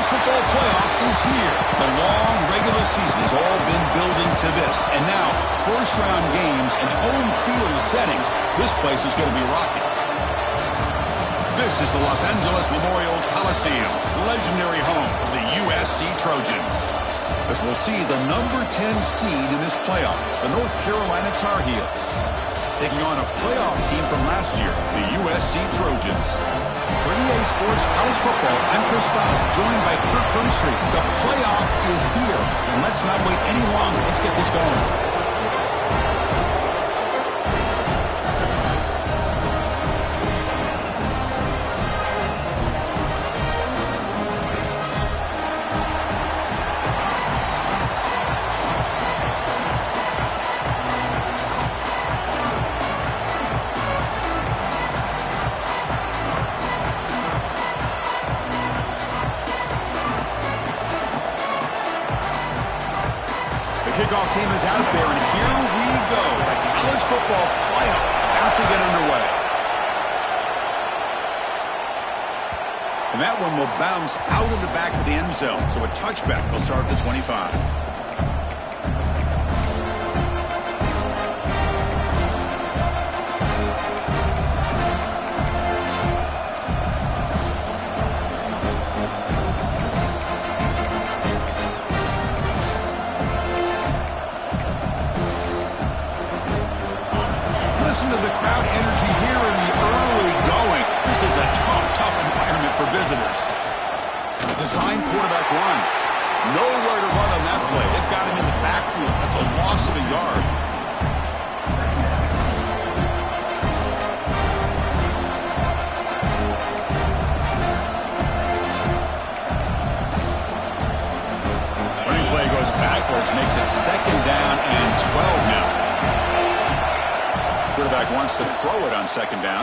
football playoff is here. The long regular season has all been building to this. And now, first-round games and home field settings. This place is going to be rocking. This is the Los Angeles Memorial Coliseum, legendary home of the USC Trojans. As we'll see the number 10 seed in this playoff, the North Carolina Tar Heels, taking on a playoff team from last year, the USC Trojans. For EA Sports College Football, I'm Chris Fowler, joined by Kirk Herbstreit. The playoff is here, and let's not wait any longer. Let's get this going. Kickoff team is out there, and here we go. The college football playoff about to get underway. And that one will bounce out of the back of the end zone, so a touchback will start at the 25. Listen to the crowd energy here in the early going. This is a tough environment for visitors. Design quarterback run. Nowhere to run on that play. They've got him in the backfield. That's a loss of a yard. Running play goes backwards, makes it 2nd down and 12 now. Quarterback wants to throw it on 2nd down.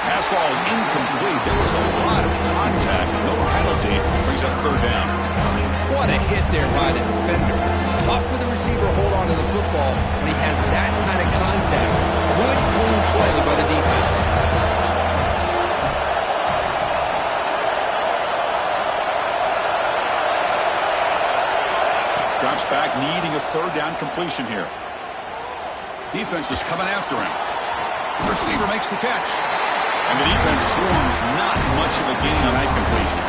Pass ball is incomplete. There was a lot of contact. No penalty. Brings up 3rd down. What a hit there by the defender. Tough for the receiver to hold on to the football when he has that kind of contact. Good, clean play by the defense. Drops back, needing a 3rd down completion here. Defense is coming after him. The receiver makes the catch. And the defense swarms, not much of a gain on that completion.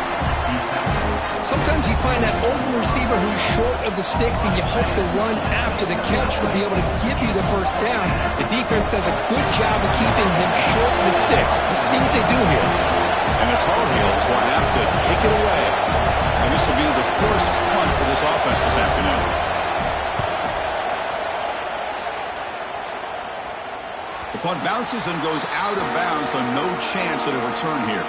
Sometimes you find that open receiver who's short of the sticks, and you hope the run after the catch will be able to give you the 1st down. The defense does a good job of keeping him short of the sticks. Let's see what they do here. And the Tar Heels will have to kick it away. And this will be the first punt for this offense this afternoon. The punt bounces and goes out of bounds, so no chance at a return here.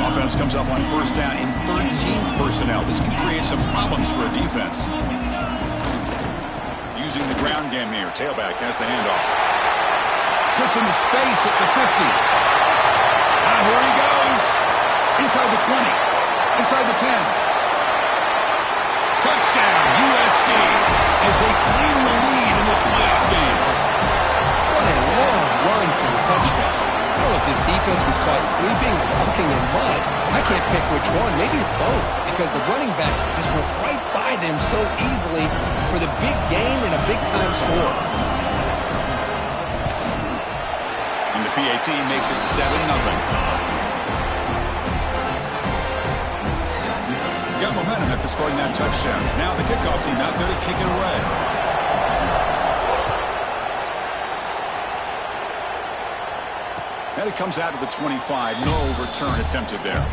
Offense comes up on 1st down in 13 personnel. This can create some problems for a defense. Using the ground game here. Tailback has the handoff. Gets into space at the 50. Now here he goes. Inside the 20. Inside the 10. Touchdown, USC, as they claim the lead in this playoff game. What a long run for the touchdown. I don't know if this defense was caught sleeping or walking in mud. I can't pick which one. Maybe it's both, because the running back just went right by them so easily for the big gain and a big-time score. And the PAT makes it 7-0. Got momentum after scoring that touchdown. Now the kickoff team out there to kick it away. And it comes out of the 25. No return attempted there. And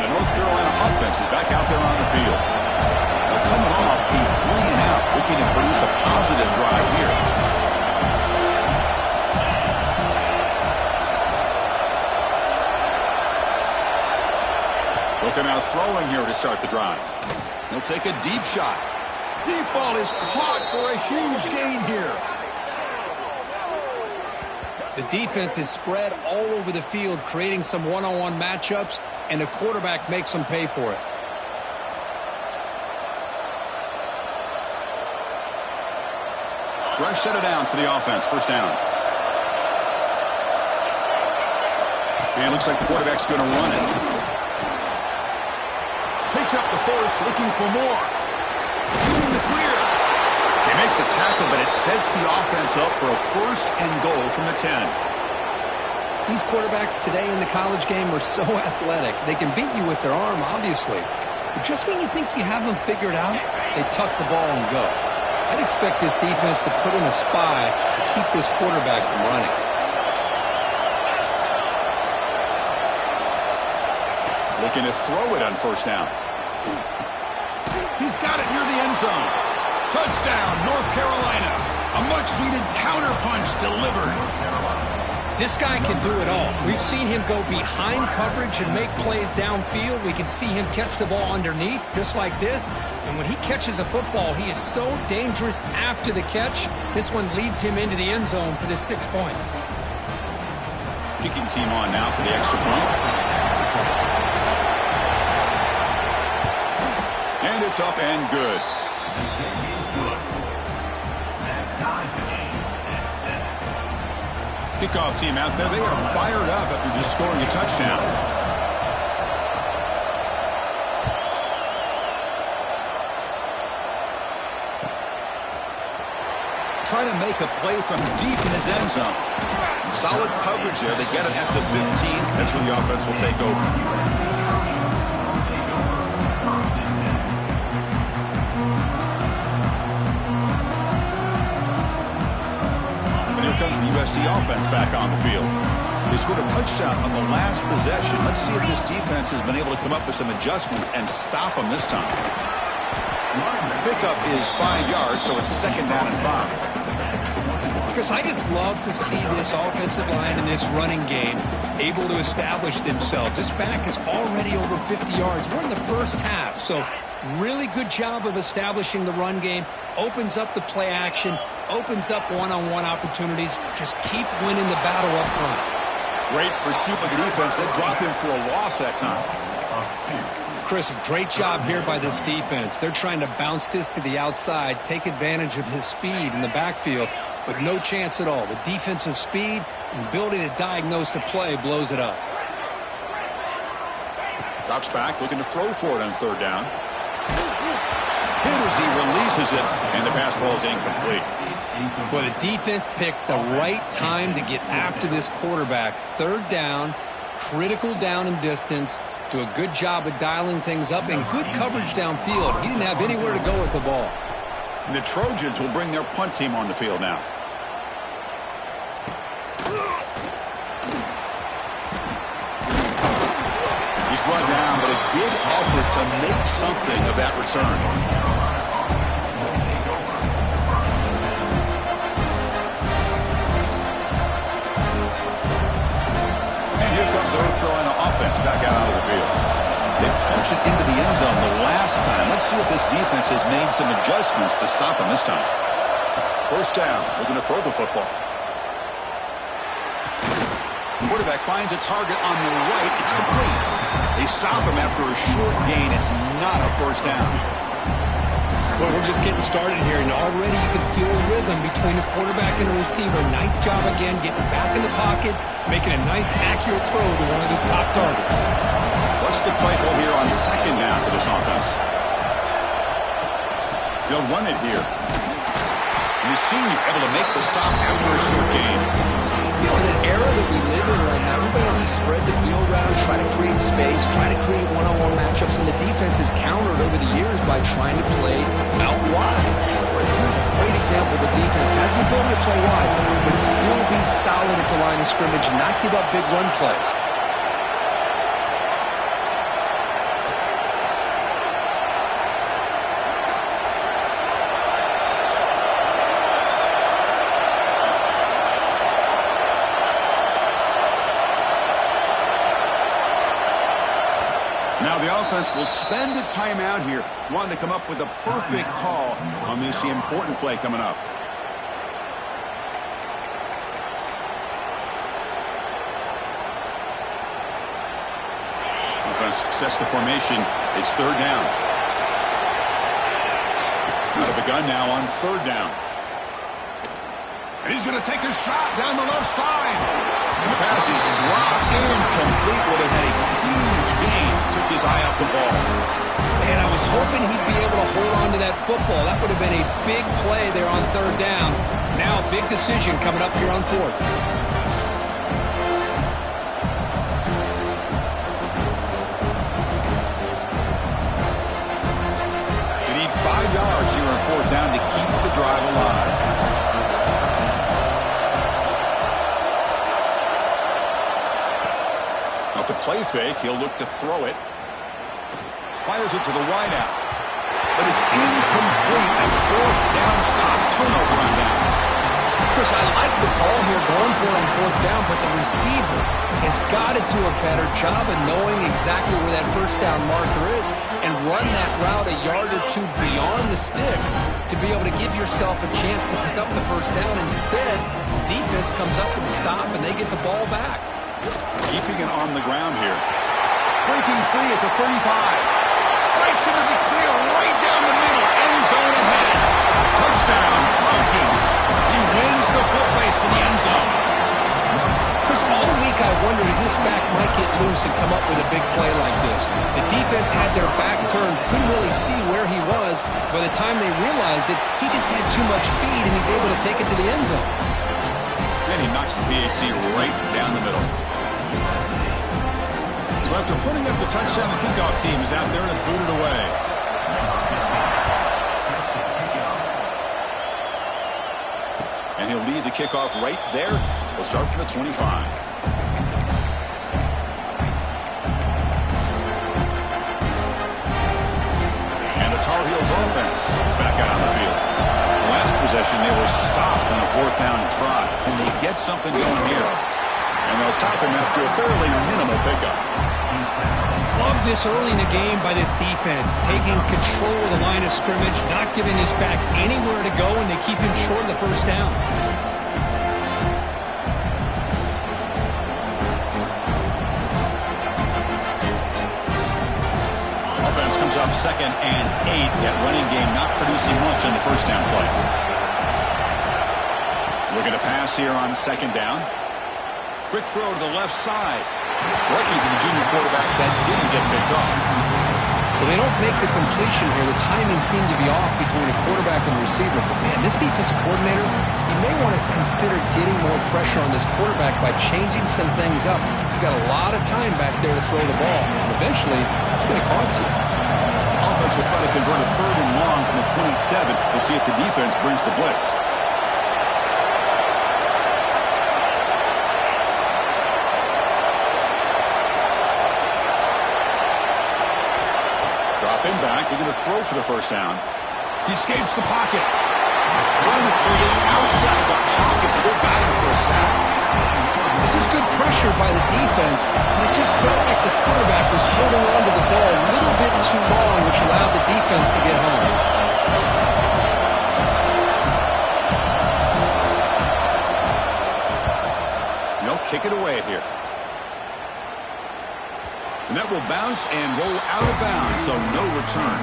the North Carolina offense is back out there on the field. They're coming off a 3-and-out, looking to produce a positive drive here. They're now throwing here to start the drive. He'll take a deep shot. Deep ball is caught for a huge gain here. The defense is spread all over the field, creating some one-on-one matchups, and the quarterback makes them pay for it. Fresh set of downs for the offense. First down. And it looks like the quarterback's going to run it. Picks up the first, looking for more. He's in the clear. They make the tackle, but it sets the offense up for a first and goal from the 10. These quarterbacks today in the college game are so athletic. They can beat you with their arm, obviously. But just when you think you have them figured out, they tuck the ball and go. I'd expect this defense to put in a spy to keep this quarterback from running. Looking to throw it on first down. He's got it near the end zone. Touchdown, North Carolina. A much-needed counter-punch delivered. This guy can do it all. We've seen him go behind coverage and make plays downfield. We can see him catch the ball underneath, just like this. And when he catches a football, he is so dangerous after the catch. This one leads him into the end zone for the 6 points. Kicking team on now for the extra point. And it's up and good. Kickoff team out there. They are fired up after just scoring a touchdown. Trying to make a play from deep in his end zone. Solid coverage there. They get it at the 15. That's where the offense will take over. Comes the USC offense back on the field. They scored a touchdown on the last possession. Let's see if this defense has been able to come up with some adjustments and stop them this time. Pickup is 5 yards, so it's second down and 5. Because I just love to see this offensive line in this running game able to establish themselves. This back is already over 50 yards. We're in the first half, so really good job of establishing the run game. Opens up the play action, opens up one-on-one opportunities. Just keep winning the battle up front. Great pursuit by the defense. They drop him for a loss that time. Chris, great job here by this defense. They're trying to bounce this to the outside, take advantage of his speed in the backfield, but no chance at all. The defensive speed and ability to diagnose the play blows it up. Drops back, looking to throw for it on third down. Hit as he releases it, and the pass ball is incomplete. Well, the defense picks the right time to get after this quarterback. Third down, critical down and distance. Do a good job of dialing things up and good coverage downfield. He didn't have anywhere to go with the ball. And the Trojans will bring their punt team on the field now. He's brought down, but a good effort to make something of that return. Back out of the field. They punched it into the end zone the last time. Let's see if this defense has made some adjustments to stop him this time. First down. Looking to throw the football. The quarterback finds a target on the right. It's complete. They stop him after a short gain. It's not a first down. Well, we're just getting started here, and already you can feel a rhythm between the quarterback and the receiver. Nice job again getting back in the pocket, making a nice, accurate throw to one of his top targets. What's the play call here on second down for this offense? They'll run it here. And the senior able to make the stop after a short gain. You know, in an era that we live in right now, everybody wants to spread the field around, try to create space, try to create one-on-one matchups, and the defense has countered over the years by trying to play out wide. But here's a great example. The defense has the ability to play wide, but still be solid at the line of scrimmage, not give up big run plays. Now the offense will spend a timeout here, wanting to come up with a perfect call on this important play coming up. offense sets the formation. It's third down. Out of the gun now on third down. And he's going to take a shot down the left side. And the pass is dropped incomplete. Would have had a huge gain. Took his eye off the ball. Man, I was hoping he'd be able to hold on to that football. That would have been a big play there on third down. Now a big decision coming up here on fourth. They need 5 yards here on fourth down to keep the drive alive. Off the play fake, he'll look to throw it. Fires it to the wideout. But it's incomplete. A fourth down stop. Turnover on downs. Chris, I like the call here going for it on fourth down, but the receiver has got to do a better job of knowing exactly where that first down marker is and run that route a yard or two beyond the sticks to be able to give yourself a chance to pick up the first down. Instead, defense comes up with a stop and they get the ball back. Keeping it on the ground here. Breaking free at the 35. Breaks into the clear right down the middle. End zone ahead. Touchdown, Trojans. He wins the foot race to the end zone. Chris, all week I wondered if this back might get loose and come up with a big play like this. The defense had their back turned, couldn't really see where he was. By the time they realized it, he just had too much speed, and he's able to take it to the end zone. And he knocks the PAT right down the middle. So after putting up the touchdown, the kickoff team is out there to boot it away. And he'll lead the kickoff right there. He'll start from the 25. And the Tar Heels offense is back out on the field. Last possession, they were stopped on a fourth down try. Can they get something going here? And they'll stop him after a fairly minimal pickup. Love this early in the game by this defense, taking control of the line of scrimmage, not giving this back anywhere to go, and they keep him short of the first down. Offense comes up 2nd and 8. That running game not producing much on the first down play. Looking to pass here on 2nd down. Quick throw to the left side. Lucky for the junior quarterback that didn't get picked off. Well, they don't make the completion here. The timing seemed to be off between a quarterback and a receiver. But, man, this defensive coordinator, he may want to consider getting more pressure on this quarterback by changing some things up. He's got a lot of time back there to throw the ball. And eventually, it's going to cost you. Offense will try to convert a 3rd and long from the 27. We'll see if the defense brings the blitz. Back, they're going to throw for the first down. He escapes the pocket. Trying to create outside the pocket, but they've got him for a sack. This is good pressure by the defense, but it just felt like the quarterback was holding on to the ball a little bit too long, which allowed the defense to get home. They'll kick it away here. And that will bounce and roll out of bounds, so no return.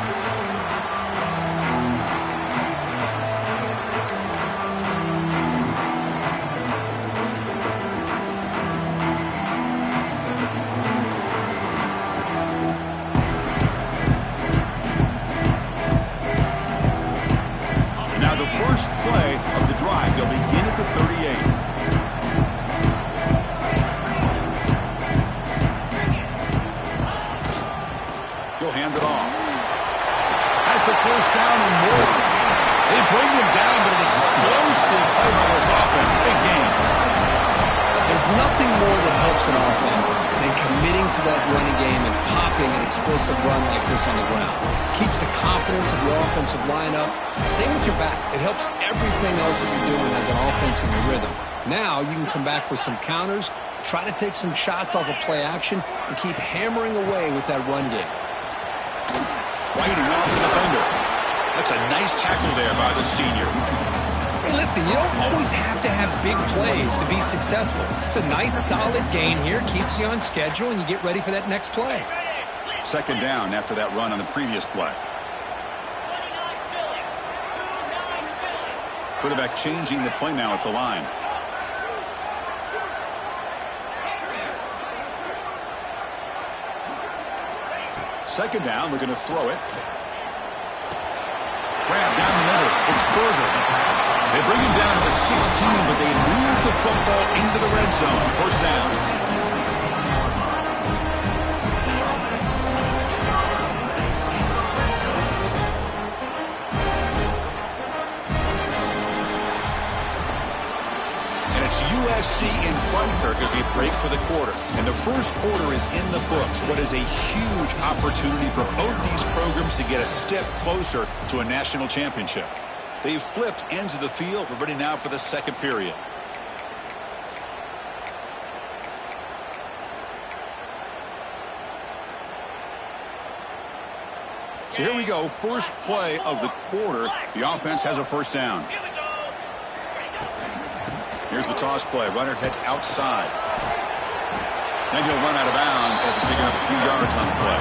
Now the first play of the drive, they'll begin at the 38. Hand it off. Has the first down and more. They bring him down, but an explosive play by this offense. Big game. There's nothing more that helps an offense than committing to that running game and popping an explosive run like this on the ground. Keeps the confidence of your offensive lineup. Same with your back. It helps everything else that you're doing as an offense in the rhythm. Now you can come back with some counters, try to take some shots off of play action, and keep hammering away with that run game. Fighting off the defender. That's a nice tackle there by the senior. Hey, listen, you don't always have to have big plays to be successful. It's a nice, solid gain here, keeps you on schedule, and you get ready for that next play. Second down after that run on the previous play. Quarterback changing the play now at the line. Second down, we're going to throw it. Grab down the middle. It's Berger. They bring him down to the 16, but they move the football into the red zone. First down. USC in front, Kirk, as they break for the quarter. And the first quarter is in the books. What is a huge opportunity for both these programs to get a step closer to a national championship. They've flipped ends of the field. We're ready now for the second period. So here we go. First play of the quarter. The offense has a first down. Here's the toss play. Runner heads outside. Then he'll run out of bounds after picking up a few yards on the play.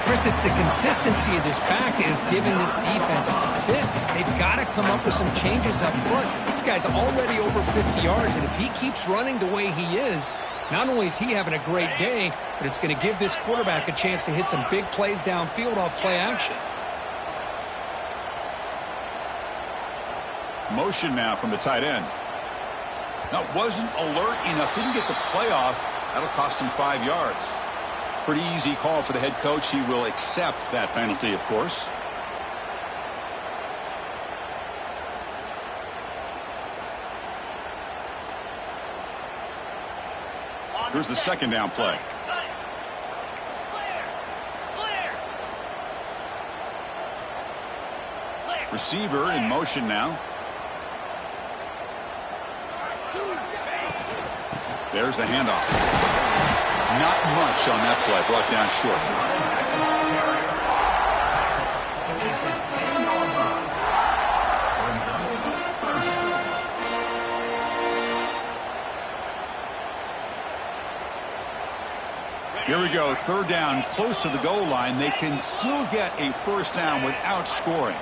Chris, it's the consistency of this pack is giving this defense fits. They've got to come up with some changes up front. This guy's already over 50 yards, and if he keeps running the way he is, not only is he having a great day, but it's going to give this quarterback a chance to hit some big plays downfield off play action. Motion now from the tight end. Now, wasn't alert enough. Didn't get the play off. That'll cost him 5 yards. Pretty easy call for the head coach. He will accept that penalty, of course. Here's the second down play. Receiver in motion now. There's the handoff. Not much on that play. Brought down short. Here we go. Third down, close to the goal line. They can still get a first down without scoring.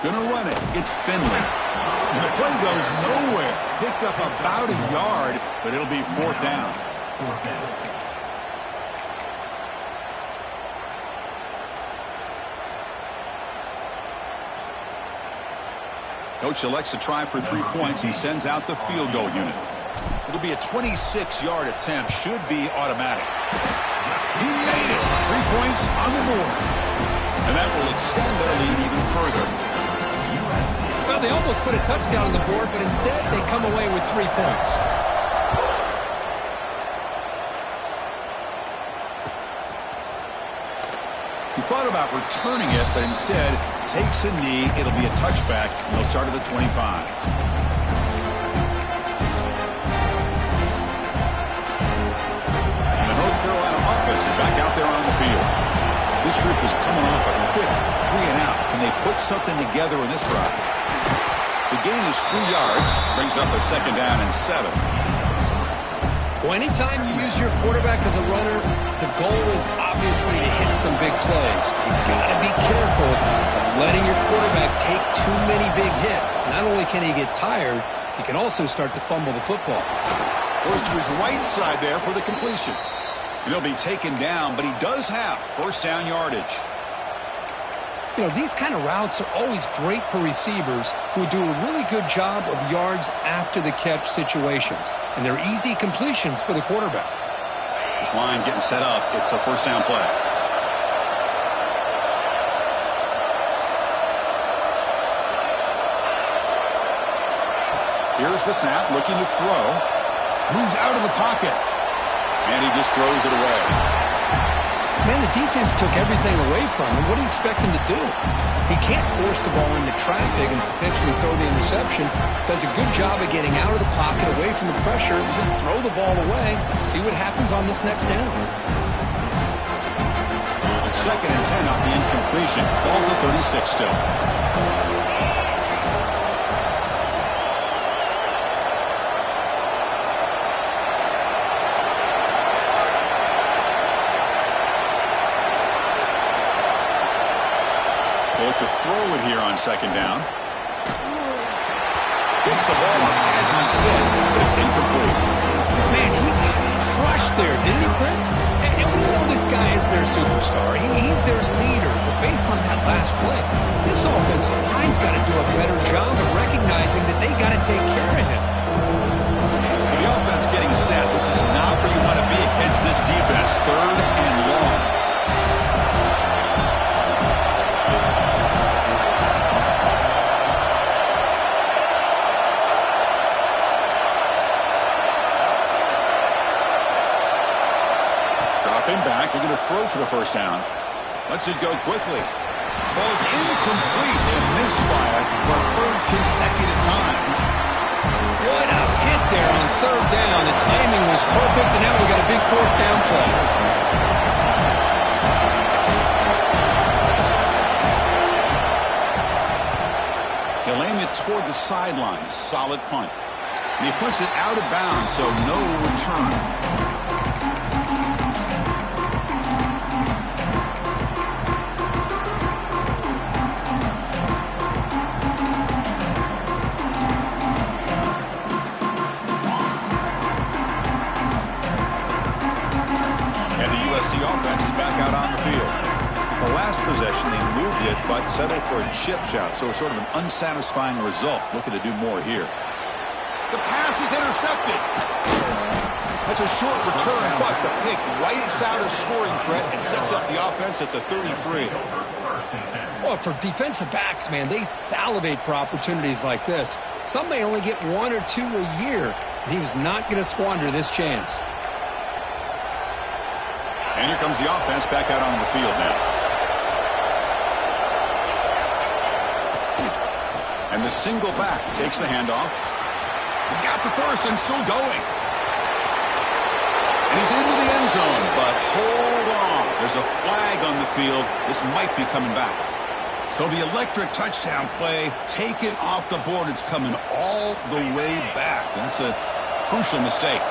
Gonna run it. It's Finley. And the play goes nowhere. Picked up about a yard, but it'll be fourth down. Coach elects to try for 3 points and sends out the field goal unit. It'll be a 26-yard attempt. Should be automatic. He made it. 3 points on the board. And that will extend their lead even further. Well, they almost put a touchdown on the board, but instead they come away with 3 points. He thought about returning it, but instead takes a knee. It'll be a touchback. They'll start at the 25. And the North Carolina offense is back out there on the field. This group is coming off a quick 3-and-out. Can they put something together in this drive? The gain is 3 yards, brings up a second down and 7. Well, anytime you use your quarterback as a runner, the goal is obviously to hit some big plays. You've got to be careful of letting your quarterback take too many big hits. Not only can he get tired, he can also start to fumble the football. Goes to his right side there for the completion. And he'll be taken down, but he does have first down yardage. You know, these kind of routes are always great for receivers who do a really good job of yards after the catch situations. And they're easy completions for the quarterback. This line getting set up. It's a first down play. Here's the snap, looking to throw. Moves out of the pocket. And he just throws it away. Man, the defense took everything away from him. What do you expect him to do? He can't force the ball into traffic and potentially throw the interception. Does a good job of getting out of the pocket, away from the pressure, and just throw the ball away. See what happens on this next down. 2nd and 10 off the incompletion. Ball to 36 still. They look to throw it here on 2nd down. Gets the ball up as he's hit, but it's incomplete. Man, he got crushed there, didn't he, Chris? And we know this guy is their superstar. He's their leader. But based on that last play, this offensive line's got to do a better job of recognizing that they got to take care of him. So the offense getting set. This is not where you want to be against this defense. 3rd and long. Back, they're going to throw for the 1st down. Lets it go quickly. Ball's incomplete. They misfire for a 3rd consecutive time. What a hit there on 3rd down. The timing was perfect, and now we got a big 4th down play. He'll aim it toward the sideline. Solid punt. And he puts it out of bounds, so no return. Possession, they moved it, but settled for a chip shot, so sort of an unsatisfying result. Looking to do more here. The pass is intercepted. That's a short return, but the pick wipes out a scoring threat and sets up the offense at the 33. Well, for defensive backs, man, they salivate for opportunities like this. Some may only get 1 or 2 a year, and he was not going to squander this chance. And here comes the offense back out on the field now. And the single back takes the handoff. He's got the 1st and still going. And he's into the end zone, but hold on. There's a flag on the field. This might be coming back. So the electric touchdown play, take it off the board. It's coming all the way back. That's a crucial mistake.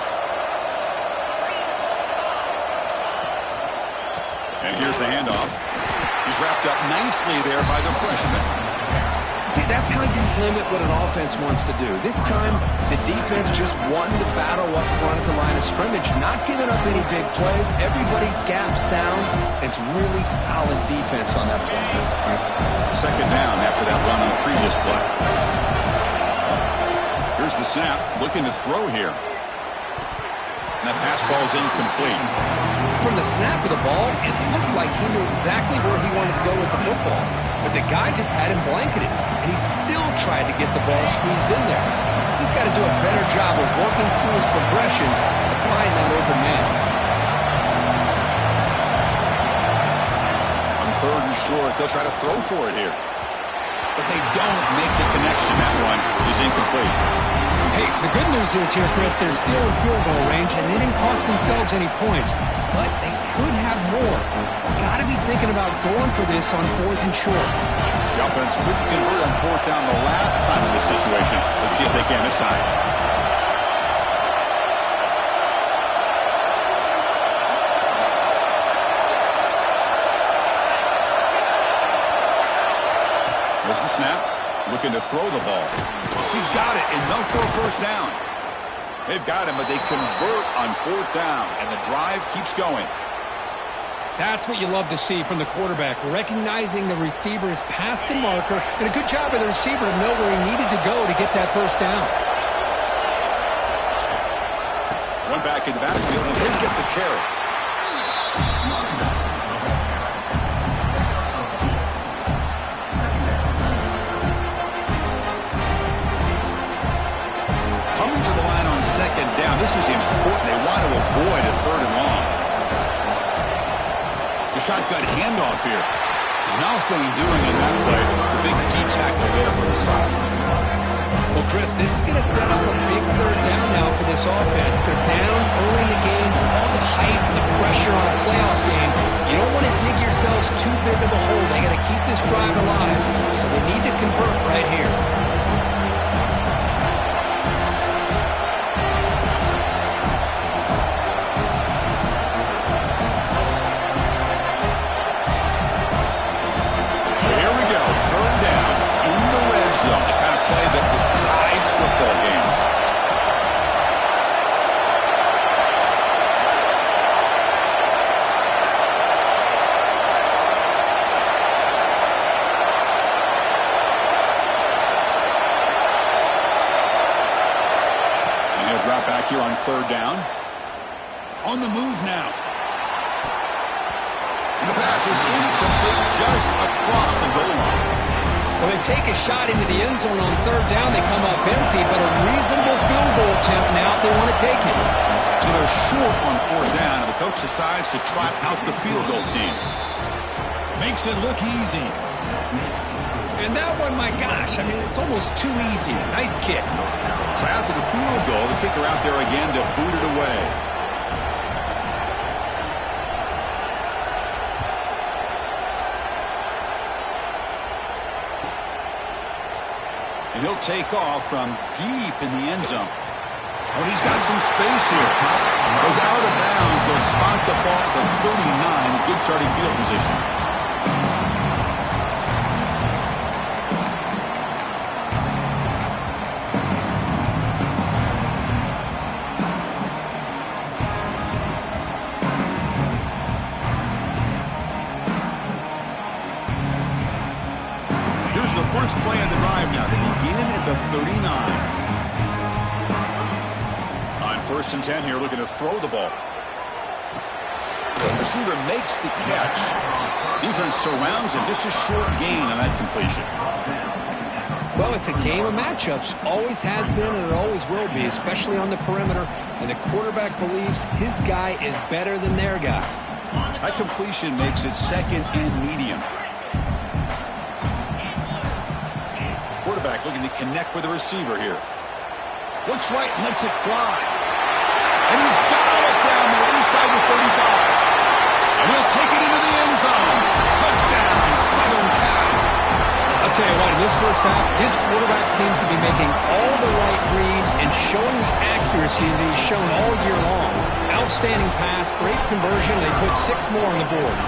And here's the handoff. He's wrapped up nicely there by the freshman. See, that's how you limit what an offense wants to do. This time, the defense just won the battle up front at the line of scrimmage, not giving up any big plays. Everybody's gap sound. It's really solid defense on that play. 2nd down after that run on the previous play. Here's the snap. Looking to throw here. And that pass ball is incomplete. From the snap of the ball, it looked like he knew exactly where he wanted to go with the football. But the guy just had him blanketed, and he still tried to get the ball squeezed in there. He's got to do a better job of working through his progressions to find that open man. On 3rd and short, they'll try to throw for it here. But they don't make the connection. That one is incomplete. Hey, the good news is here, Chris, they're still in field goal range, and they didn't cost themselves any points. But they could have more. Got to be thinking about going for this on 4th and short. The offense couldn't convert on 4th down the last time in this situation. Let's see if they can this time. There's the snap. Looking to throw the ball. He's got it. Enough for a 1st down. They've got him, but they convert on 4th down, and the drive keeps going. That's what you love to see from the quarterback, recognizing the receiver's past the marker, and a good job of the receiver to know where he needed to go to get that 1st down. One back in the backfield, and he'll get the carry. Coming to the line on 2nd down, this is important. They want to avoid a 3rd and long. The shotgun handoff here. Nothing doing in that play. The big D-tackle there for the stop. Well, Chris, this is going to set up a big 3rd down now for this offense. They're down early in the game with all the hype and the pressure on a playoff game. You don't want to dig yourself drive alive, so they need to convert right here. So here we go, third down in the red zone, the kind of play that decides football games. Drop back here on third down. On the move now. And the pass is incomplete just across the goal line. When they take a shot into the end zone on third down, they come up empty, but a reasonable field goal attempt now if they want to take it. So they're short on fourth down, and the coach decides to trot out the field goal team. Makes it look easy. And that one, my gosh, I mean, it's almost too easy. Nice kick. So after the field goal, the kicker out there again to boot it away. And he'll take off from deep in the end zone. Oh, he's got some space here. Goes out of bounds. They'll spot the ball at the 39. Good starting field position. First play of the drive now to begin at the 39. On 1st and 10 here, looking to throw the ball. The receiver makes the catch. Defense surrounds him. Just a short gain on that completion. Well, it's a game of matchups. Always has been and it always will be, especially on the perimeter. And the quarterback believes his guy is better than their guy. That completion makes it second and medium. Quarterback looking to connect with the receiver here. Looks right, lets it fly. And he's got it down there inside the 35. And he'll take it into the end zone. Touchdown, Southern Cal. I'll tell you what, in this first half, this quarterback seems to be making all the right reads and showing the accuracy that he's shown all year long. Outstanding pass, great conversion. They put 6 more on the board.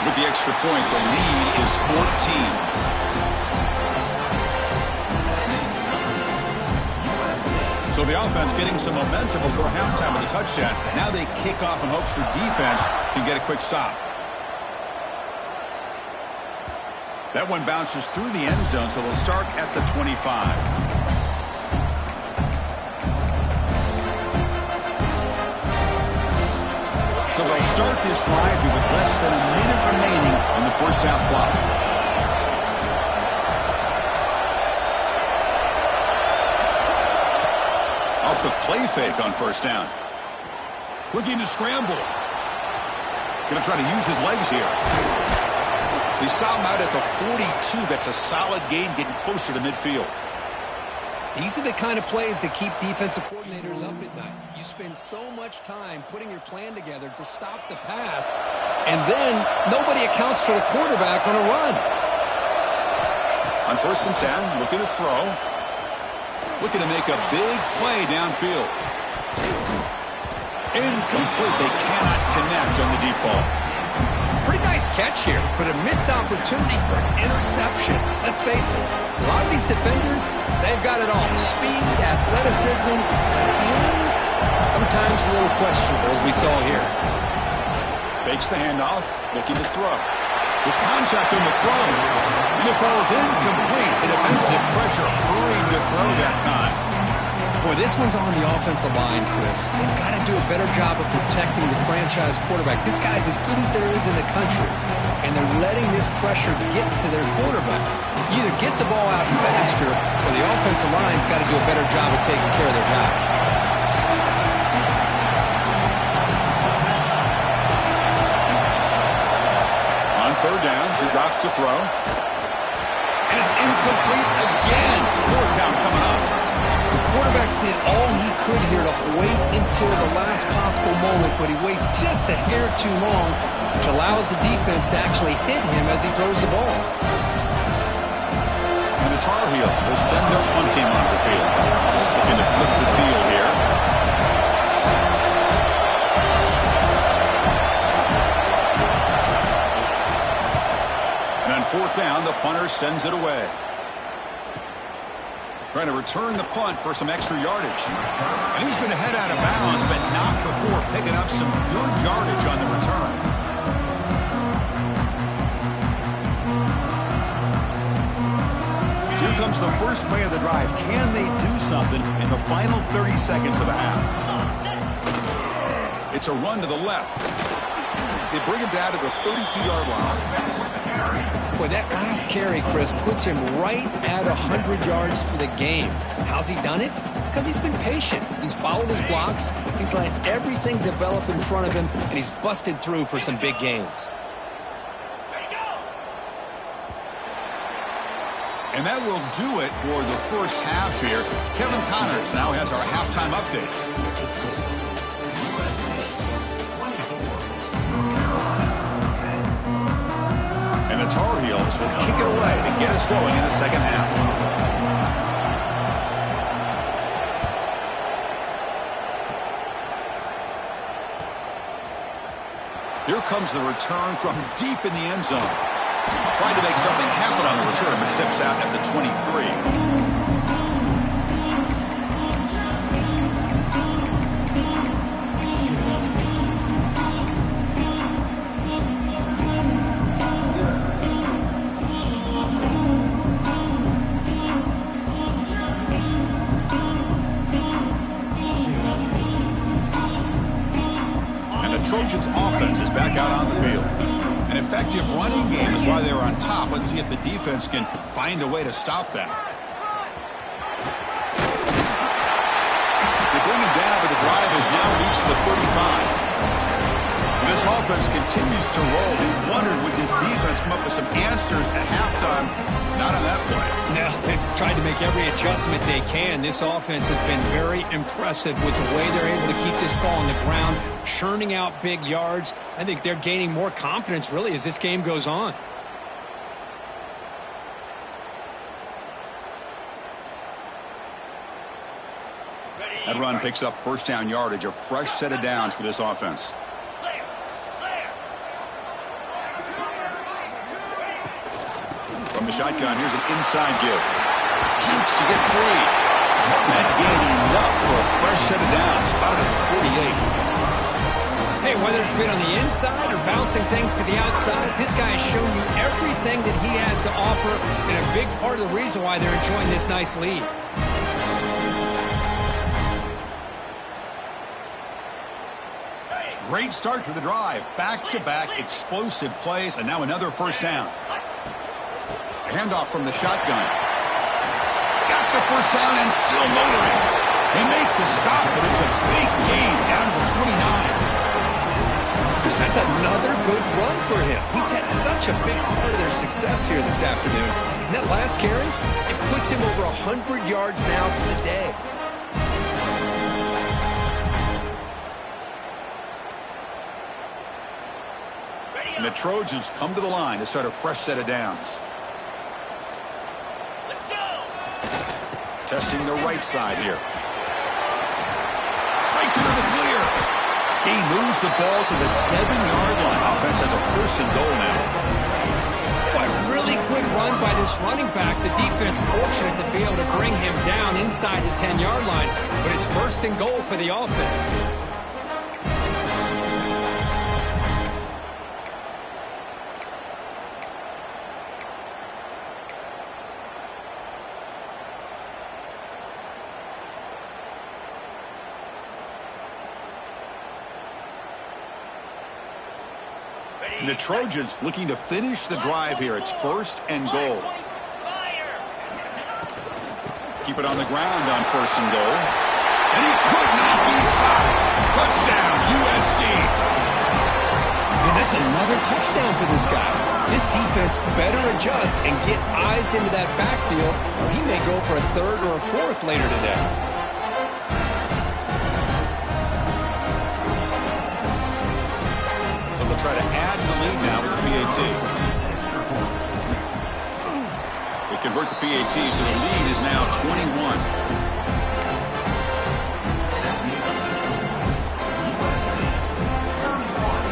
With the extra point, the lead is 14. So the offense getting some momentum before halftime with a touchdown. Now they kick off in hopes the defense can get a quick stop. That one bounces through the end zone, so they'll start at the 25. So they'll start this drive with less than a minute remaining in the first half clock. Off the play fake on first down. Looking to scramble. Going to try to use his legs here. They stop him out at the 42. That's a solid gain, getting closer to midfield. These are the kind of plays that keep defensive coordinators up at night. You spend so much time putting your plan together to stop the pass, and then nobody accounts for the quarterback on a run. On 1st and 10, looking to throw. Looking to make a big play downfield. Incomplete. They cannot connect on the deep ball. Pretty nice catch here, but a missed opportunity for an interception. Let's face it, a lot of these defenders, they've got it all. Speed, athleticism, hands, sometimes a little questionable, as we saw here. Fakes the handoff, looking to throw. There's contact on the throw, and it falls incomplete. The defensive pressure hurrying to throw that time. Boy, this one's on the offensive line, Chris. They've got to do a better job of protecting the franchise quarterback. This guy's as good as there is in the country, and they're letting this pressure get to their quarterback. You either get the ball out faster, or the offensive line's got to do a better job of taking care of their guy. On 3rd down, he drops to throw. And it's incomplete again. 4th down coming up. The quarterback did all he could here to wait until the last possible moment, but he waits just a hair too long, which allows the defense to actually hit him as he throws the ball. And the Tar Heels will send their punt team onto the field. Looking to flip the field here. And on fourth down, the punter sends it away. Trying to return the punt for some extra yardage. And he's going to head out of bounds, but not before picking up some good yardage on the return. Here comes the first play of the drive. Can they do something in the final 30 seconds of the half? It's a run to the left. They bring him down to the 32-yard line. Boy, that last carry, Chris, puts him right at 100 yards for the game. How's he done it? Because he's been patient. He's followed his blocks. He's let everything develop in front of him, and he's busted through for some big gains. And that will do it for the first half here. Kevin Connors now has our halftime update. And the Tar Heels will kick it away to get us going in the second half. Here comes the return from deep in the end zone. Trying to make something happen on the return, but steps out at the 23. And the Trojans' offense is back out on the field. An effective running game is why they were on top. Let's see if the defense can find a way to stop them. They bring him down, but the drive has now reached the 35. This offense continues to roll. We wondered, would this defense come up with some answers at halftime? Not on that play. No, they've tried to make every adjustment they can. This offense has been very impressive with the way they're able to keep this ball on the ground, churning out big yards. I think they're gaining more confidence, really, as this game goes on. That run picks up first down yardage, a fresh set of downs for this offense. From the shotgun, here's an inside give. Jukes to get free. That gained enough for a fresh set of downs, spotted at the 48. Hey, whether it's been on the inside or bouncing things to the outside, this guy has shown you everything that he has to offer, and a big part of the reason why they're enjoying this nice lead. Great start to the drive. Back-to-back explosive plays, and now another first down. Handoff from the shotgun. Got the first down and still motoring. They make the stop, but it's a big gain down to the 29. Chris, that's another good run for him. He's had such a big part of their success here this afternoon. And that last carry, it puts him over 100 yards now for the day. And the Trojans come to the line to start a fresh set of downs. Let's go! Testing the right side here. Breaks into the clear. He moves the ball to the 7-yard line. Offense has a first and goal now. Boy, really good run by this running back. The defense fortunate to be able to bring him down inside the 10-yard line. But it's first and goal for the offense. And the Trojans looking to finish the drive here. It's first and goal. Keep it on the ground on first and goal. And he could not be stopped. Touchdown, USC. And that's another touchdown for this guy. This defense better adjust and get eyes into that backfield, or he may go for a third or a fourth later today. They'll try to add to the lead now with the PAT. They convert the PAT, so the lead is now 21.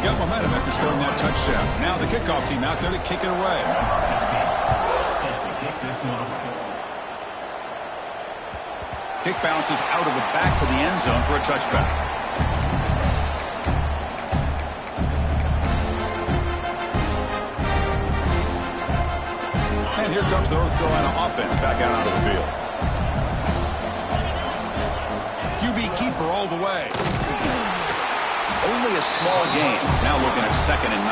Got momentum after scoring that touchdown. Now the kickoff team out there to kick it away. Kick bounces out of the back of the end zone for a touchback. And here comes the North Carolina offense back out onto the field. QB keeper all the way. Only a small gain. Now looking at 2nd and 9.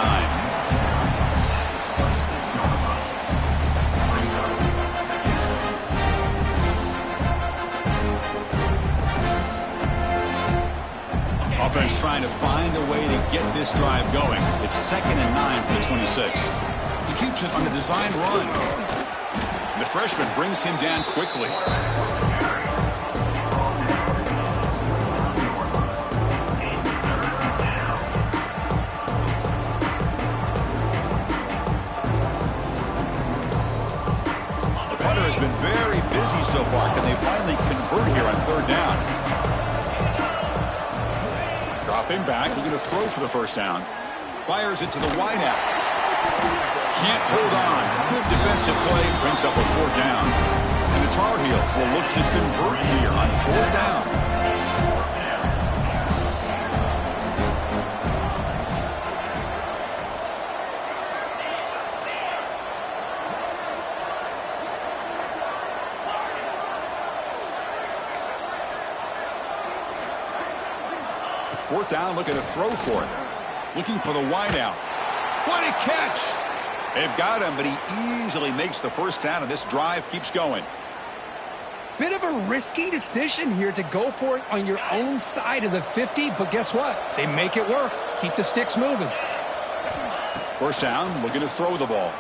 Offense trying to find a way to get this drive going. It's 2nd and 9 for the 26. He keeps it on the design run. The freshman brings him down quickly. Has been very busy so far. Can they finally convert here on 3rd down? Dropping back, looking to throw for the 1st down. Fires it to the wideout. Can't hold on. Good defensive play, brings up a 4th down. And the Tar Heels will look to convert here on 4th down. Fourth down, looking to throw for it. Looking for the wideout. What a catch! They've got him, but he easily makes the 1st down, and this drive keeps going. Bit of a risky decision here to go for it on your own side of the 50, but guess what? They make it work. Keep the sticks moving. 1st down, looking to throw the ball.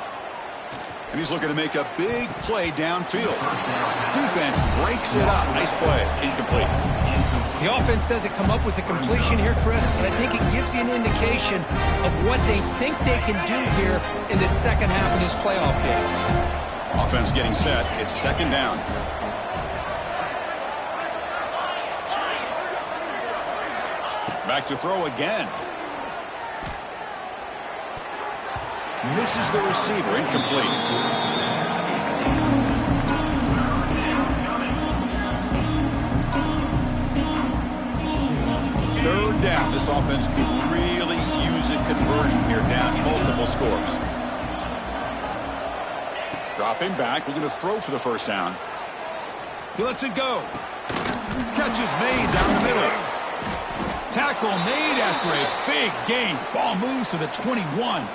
And he's looking to make a big play downfield. Defense breaks it up. Nice play. Incomplete. The offense doesn't come up with the completion here, Chris, but I think it gives you an indication of what they think they can do here in the 2nd half of this playoff game. Offense getting set. It's 2nd down. Back to throw again. Misses the receiver. Incomplete. 3rd down. This offense could really use a conversion here, down multiple scores. Dropping back, looking to throw for the 1st down. He lets it go. Catch is made down the middle. Tackle made after a big gain. Ball moves to the 21.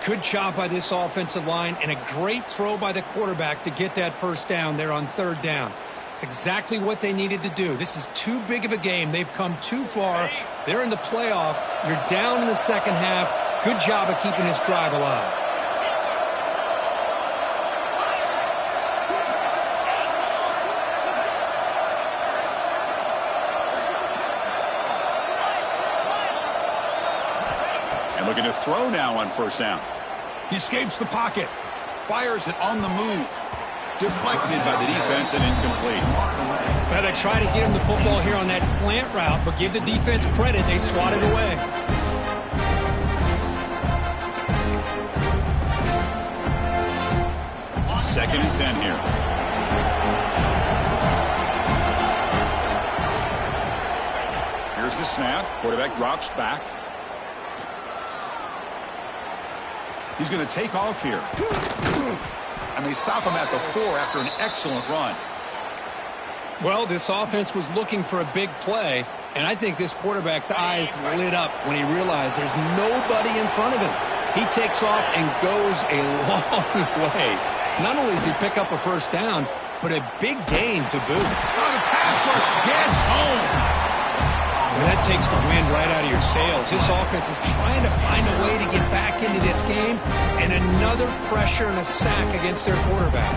Good job by this offensive line and a great throw by the quarterback to get that 1st down there on 3rd down. It's exactly what they needed to do. This is too big of a game. They've come too far. They're in the playoff. You're down in the 2nd half. Good job of keeping this drive alive. And looking to throw now on 1st down. He escapes the pocket. Fires it on the move. Deflected by the defense and incomplete. Well, they try to get him the football here on that slant route, but give the defense credit. They swatted away. Second and 10 here. Here's the snap. Quarterback drops back. He's going to take off here. And they stop him at the 4 after an excellent run. Well, this offense was looking for a big play, and I think this quarterback's eyes lit up when he realized there's nobody in front of him. He takes off and goes a long way. Not only does he pick up a 1st down, but a big gain to boot. Oh, the pass rush gets home. Well, that takes the wind right out of your sails. This offense is trying to find a way to get back into this game, and another pressure and a sack against their quarterback.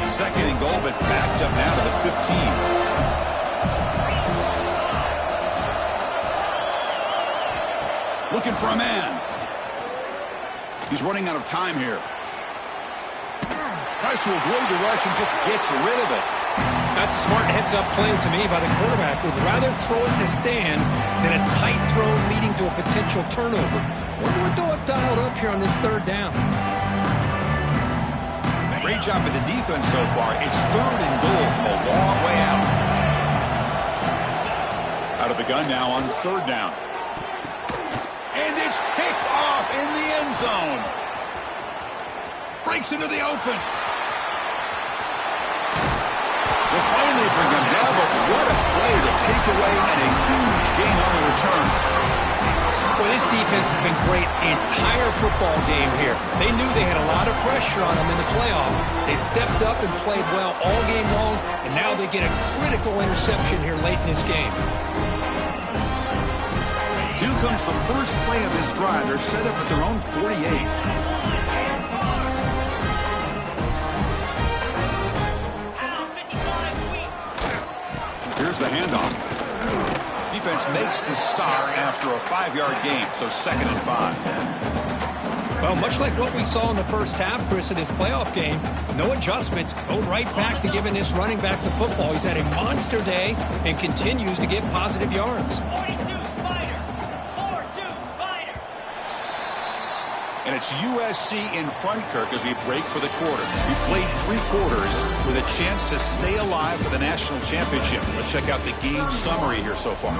Second and goal, but backed up now to the 15. Looking for a man. He's running out of time here. Tries to avoid the rush and just gets rid of it. That's a smart heads-up play to me by the quarterback. Would rather throw it in the stands than a tight throw leading to a potential turnover. Wonder what they'll have dialed up here on this third down. Great job by the defense so far. It's 3rd and goal from a long way out. Out of the gun now on 3rd down. And it's picked off in the end zone. Breaks into the open. They'll finally bring him down, but what a play to take away and a huge gain on the return. Well, this defense has been great the entire football game here. They knew they had a lot of pressure on them in the playoffs. They stepped up and played well all game long, and now they get a critical interception here late in this game. Here comes the first play of this drive. They're set up at their own 48. Here's the handoff. Defense makes the stop after a 5-yard gain, so 2nd and 5. Well, much like what we saw in the first half, Chris, of this playoff game, no adjustments. Go right back to giving this running back the football. He's had a monster day and continues to get positive yards. 42 Spider. 4-2 Spider. And it's USC in front, Kirk, as we break for the quarter. We played 3 quarters with a chance to stay alive for the national championship. Let's check out the game summary here so far.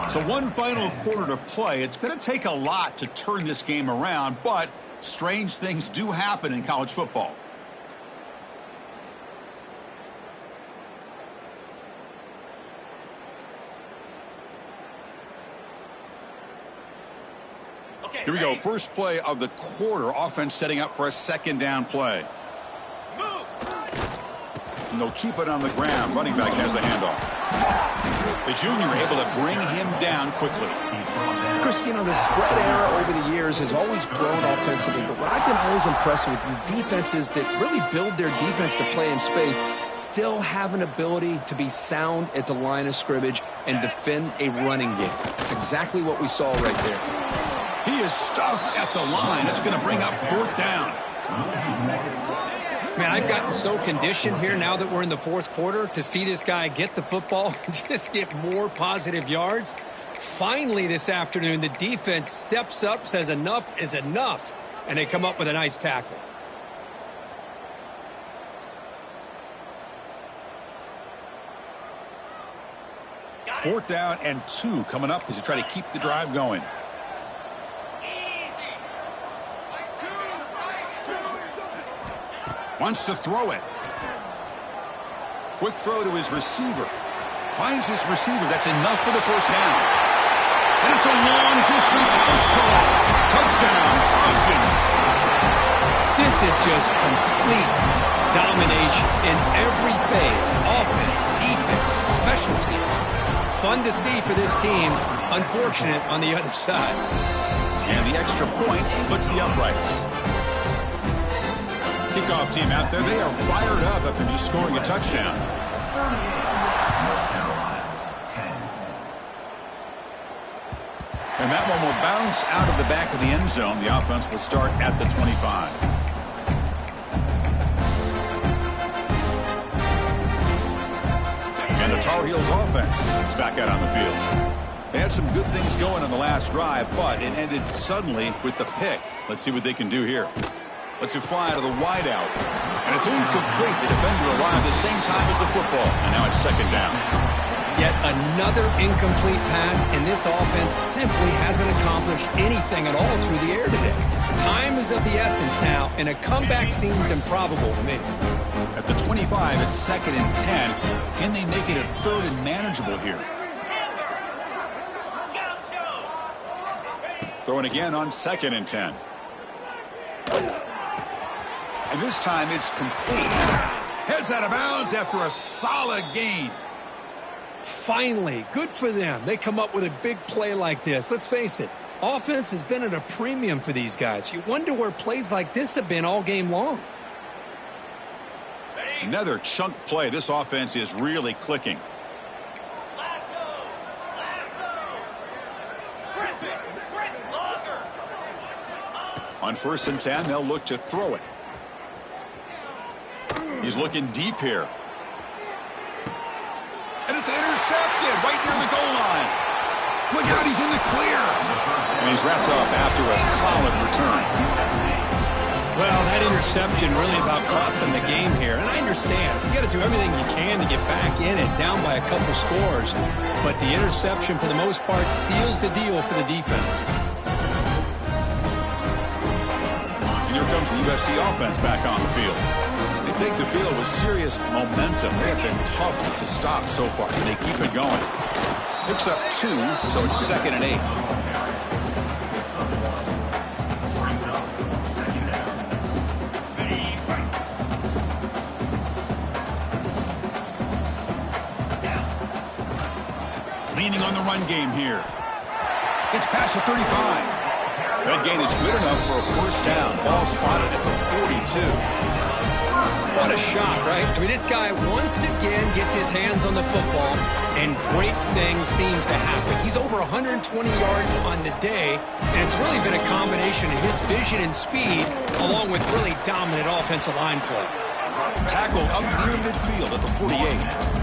So one final quarter to play. It's going to take a lot to turn this game around, but strange things do happen in college football. Here we go. First play of the quarter. Offense setting up for a 2nd down play. And they'll keep it on the ground. Running back has the handoff. The junior able to bring him down quickly. Chris, you know, the spread era over the years has always grown offensively, but what I've been always impressed with defenses that really build their defense to play in space still have an ability to be sound at the line of scrimmage and defend a running game. That's exactly what we saw right there. He is stuffed at the line. It's going to bring up 4th down. Man, I've gotten so conditioned here now that we're in the 4th quarter to see this guy get the football and just get more positive yards. Finally this afternoon, the defense steps up, says enough is enough, and they come up with a nice tackle. Fourth down and 2 coming up as you try to keep the drive going. Wants to throw it. Quick throw to his receiver. Finds his receiver. That's enough for the first down. And it's a long-distance house call. Touchdown, Trojans. This is just complete domination in every phase. Offense, defense, special teams. Fun to see for this team. Unfortunate on the other side. And the extra point splits the uprights. Kickoff team out there. They are fired up after just scoring a touchdown. And that one will bounce out of the back of the end zone. The offense will start at the 25. And the Tar Heels offense is back out on the field. They had some good things going on the last drive, but it ended suddenly with the pick. Let's see what they can do here. Let's fly to the wideout. And it's incomplete. The defender arrived at the same time as the football. And now it's 2nd down. Yet another incomplete pass, and this offense simply hasn't accomplished anything at all through the air today. Time is of the essence now, and a comeback seems improbable to me. At the 25, it's 2nd and 10. Can they make it a 3rd and manageable here? Throwing again on 2nd and 10. And this time it's complete. Heads out of bounds after a solid gain. Finally, good for them. They come up with a big play like this. Let's face it, offense has been at a premium for these guys. You wonder where plays like this have been all game long. Another chunk play. This offense is really clicking. On 1st and 10, they'll look to throw it. He's looking deep here. And it's intercepted right near the goal line. Look out, he's in the clear. And he's wrapped up after a solid return. Well, that interception really about cost them the game here. And I understand. You got to do everything you can to get back in it, down by a couple scores. But the interception, for the most part, seals the deal for the defense. And here comes the USC offense back on the field. They take the field with serious momentum. They have been tough to stop so far. They keep it going. Picks up 2, so it's 2nd and 8. Leaning on the run game here. Gets past the 35. That gain is good enough for a 1st down. Ball spotted at the 42. What a shot, right? I mean, this guy once again gets his hands on the football, and great things seem to happen. He's over 120 yards on the day, and it's really been a combination of his vision and speed, along with really dominant offensive line play. Tackled up near midfield at the 48.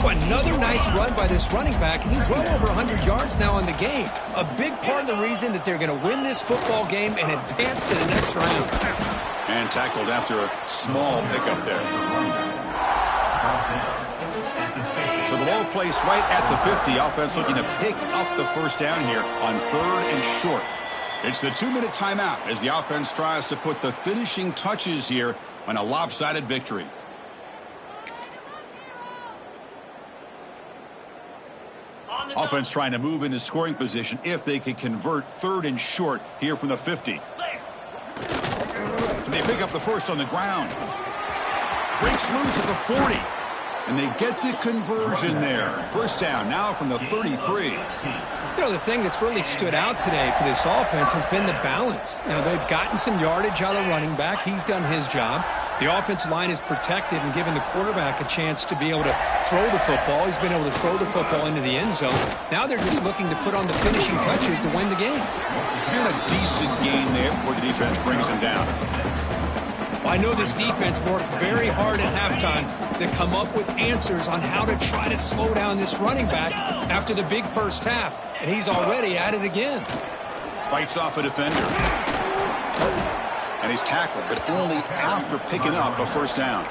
Another nice run by this running back. He's well over 100 yards now in the game. A big part of the reason that they're going to win this football game and advance to the next round. And tackled after a small pickup there. So the ball placed right at the 50. Offense looking to pick up the 1st down here on 3rd and short. It's the 2-minute timeout as the offense tries to put the finishing touches here on a lopsided victory. Offense trying to move into scoring position if they can convert 3rd and short here from the 50. They pick up the 1st on the ground. Breaks loose at the 40. And they get the conversion there. 1st down now from the 33. You know, the thing that's really stood out today for this offense has been the balance. Now, they've gotten some yardage out of the running back. He's done his job. The offensive line is protected and given the quarterback a chance to be able to throw the football. He's been able to throw the football into the end zone. Now they're just looking to put on the finishing touches to win the game. And a decent gain there before the defense brings him down. I know this defense worked very hard at halftime to come up with answers on how to try to slow down this running back after the big 1st half, and he's already at it again. Fights off a defender. And he's tackled, but only after picking up a 1st down.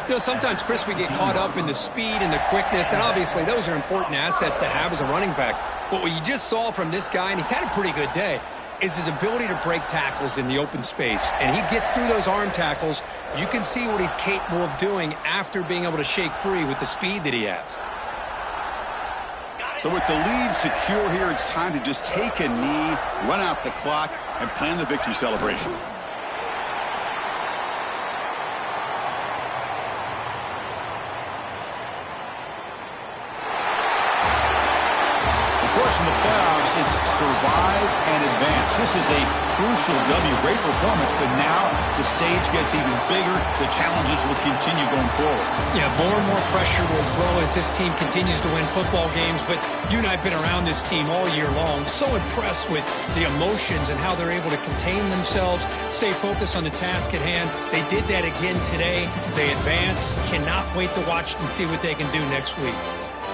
You know, sometimes, Chris, we get caught up in the speed and the quickness, and obviously those are important assets to have as a running back. But what you just saw from this guy, and he's had a pretty good day, is his ability to break tackles in the open space. And he gets through those arm tackles. You can see what he's capable of doing after being able to shake free with the speed that he has. So with the lead secure here, it's time to just take a knee, run out the clock, and plan the victory celebration. Of course, in the playoffs, it's survive and advance. This is a crucial W. Great performance, but now the stage gets even bigger. The challenges will continue going forward. Yeah, more and more pressure will grow as this team continues to win football games, but you and I have been around this team all year long. So impressed with the emotions and how they're able to contain themselves, stay focused on the task at hand. They did that again today. They advance. Cannot wait to watch and see what they can do next week.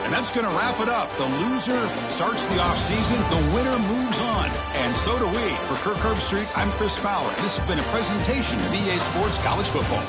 And that's going to wrap it up. The loser starts the offseason. The winner moves on. And so do we. For Kirk Herbstreit, I'm Chris Fowler. This has been a presentation of EA Sports College Football.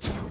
2.